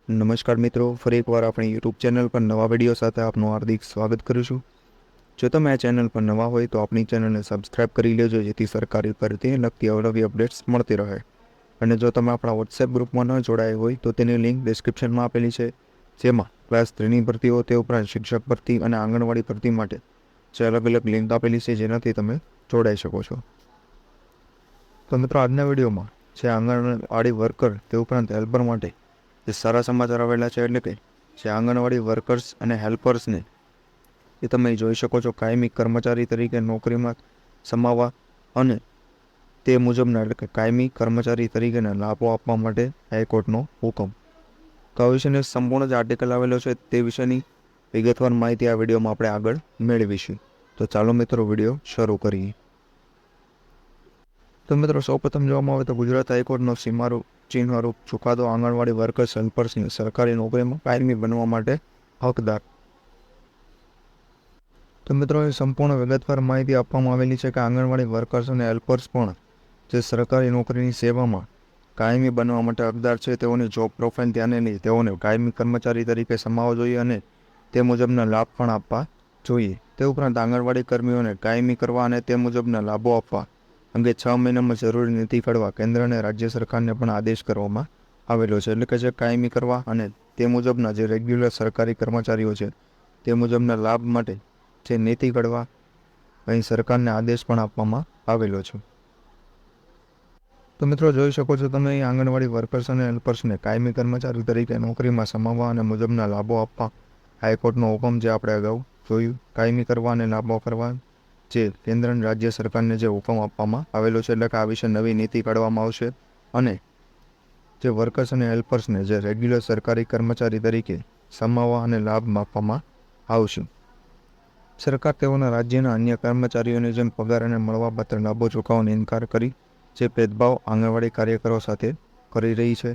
નમસ્કાર મિત્રો, ફરી એકવાર આપણી યુટ્યુબ ચેનલ પર નવા વિડીયો સાથે આપનું હાર્દિક સ્વાગત કરું છું. જો તમે આ ચેનલ પર નવા હોય તો આપણી ચેનલને સબસ્ક્રાઇબ કરી લેજો, જેથી સરકારી ભરતીને લગતી અવનવી અપડેટ્સ મળતી રહે. અને જો તમે આપણા વોટ્સએપ ગ્રુપમાં ન જોડાયા હોય તો તેની લિંક ડિસ્ક્રિપ્શનમાં આપેલી છે, જેમાં ક્લાસ 3ની ભરતીઓ, તે ઉપરાંત શિક્ષક ભરતી અને આંગણવાડી ભરતી માટે જે અલગ અલગ લિંક આપેલી છે, જેનાથી તમે જોડાઈ શકો છો. તો મિત્રો, આજના વિડીયોમાં જે આંગણવાડી વર્કર તે ઉપરાંત હેલ્પર માટે જે સારા સમાચાર આવેલા છે, એટલે કે જે આંગણવાડી વર્કર્સ અને હેલ્પર્સને એ તમે જોઈ શકો છો કાયમી કર્મચારી તરીકે નોકરીમાં સમાવવા અને તે મુજબના એટલે કે કાયમી કર્મચારી તરીકેના લાભો આપવા માટે હાઈકોર્ટનો હુકમ. તો આ વિશેનો સંપૂર્ણ જે આર્ટિકલ આવેલો છે તે વિશેની વિગતવાર માહિતી આ વિડીયોમાં આપણે આગળ મેળવીશું. તો ચાલો મિત્રો, વિડીયો શરૂ કરીએ. તો મિત્રો, સૌપ્રથમ જોવામાં આવે તો ગુજરાત હાઈકોર્ટનો સીમારૂપ ચિહ્નરૂપ ચુકાદો આંગણવાડી વર્કર્સ હેલ્પર્સને સરકારી નોકરીમાં કાયમી બનવા માટે હકદાર. તો મિત્રો, એ સંપૂર્ણ વિગતવાર માહિતી આપવામાં આવેલી છે કે આંગણવાડી વર્કર્સ અને હેલ્પર્સ પણ જે સરકારી નોકરીની સેવામાં કાયમી બનવા માટે હકદાર છે. તેઓની જોબ પ્રોફાઇલ ધ્યાને લઈ તેઓને કાયમી કર્મચારી તરીકે સમાવવા જોઈએ અને તે મુજબના લાભ પણ આપવા જોઈએ. તે ઉપરાંત આંગણવાડી કર્મીઓને કાયમી કરવા અને તે મુજબના લાભો આપવા અંગે 6 મહિનામાં જરૂરી નીતિ ઘડવા કેન્દ્ર અને રાજ્ય સરકારને પણ આદેશ કરવામાં આવેલો છે. એટલે કે જે કાયમી કરવા અને તે મુજબના જે રેગ્યુલર સરકારી કર્મચારીઓ છે તે મુજબના લાભ માટે જે નીતિ ઘડવા અહીં સરકારને આદેશ પણ આપવામાં આવેલો છે. તો મિત્રો, જોઈ શકો છો તમે અહીં આંગણવાડી વર્કર્સ અને હેલ્પર્સને કાયમી કર્મચારી તરીકે નોકરીમાં સમાવવા અને મુજબના લાભો આપવા હાઈકોર્ટનો હુકમ જે આપણે અગાઉ જોયું. કાયમી કરવા અને લાભો કરવા જે કેન્દ્ર અને રાજ્ય સરકારને જે હુકમ આપવામાં આવેલો છે, એટલે કે આ વિશે નવી નીતિ કાઢવામાં આવશે અને જે વર્કર્સ અને હેલ્પર્સને જે રેગ્યુલર સરકારી કર્મચારી તરીકે સમાવવા અને લાભ આપવામાં આવશે. સરકાર તેઓના રાજ્યના અન્ય કર્મચારીઓને જેમ પગાર અને મળવાપાત્ર લાભો ચૂકવવાનો ઇનકાર કરી જે ભેદભાવ આંગણવાડી કાર્યકરો સાથે કરી રહી છે,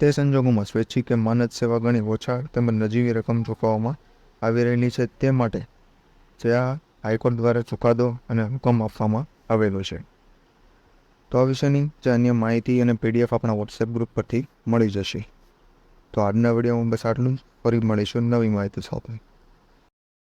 તે સંજોગોમાં સ્વૈચ્છિક કે માનદ સેવા ગણી ઓછા તેમજ નજીવી રકમ ચૂકવવામાં આવી રહેલી છે. તે માટે જે આ હાઈકોર્ટ દ્વારા ચુકાદો અને હુકમ આપવામાં આવેલો છે. તો આ વિષયની જે અન્ય માહિતી અને PDF આપણા વોટ્સએપ ગ્રુપ પરથી મળી જશે. તો આજના વિડીયોમાં બસ આટલું જ. ફરી મળીશું નવી માહિતી સાથે.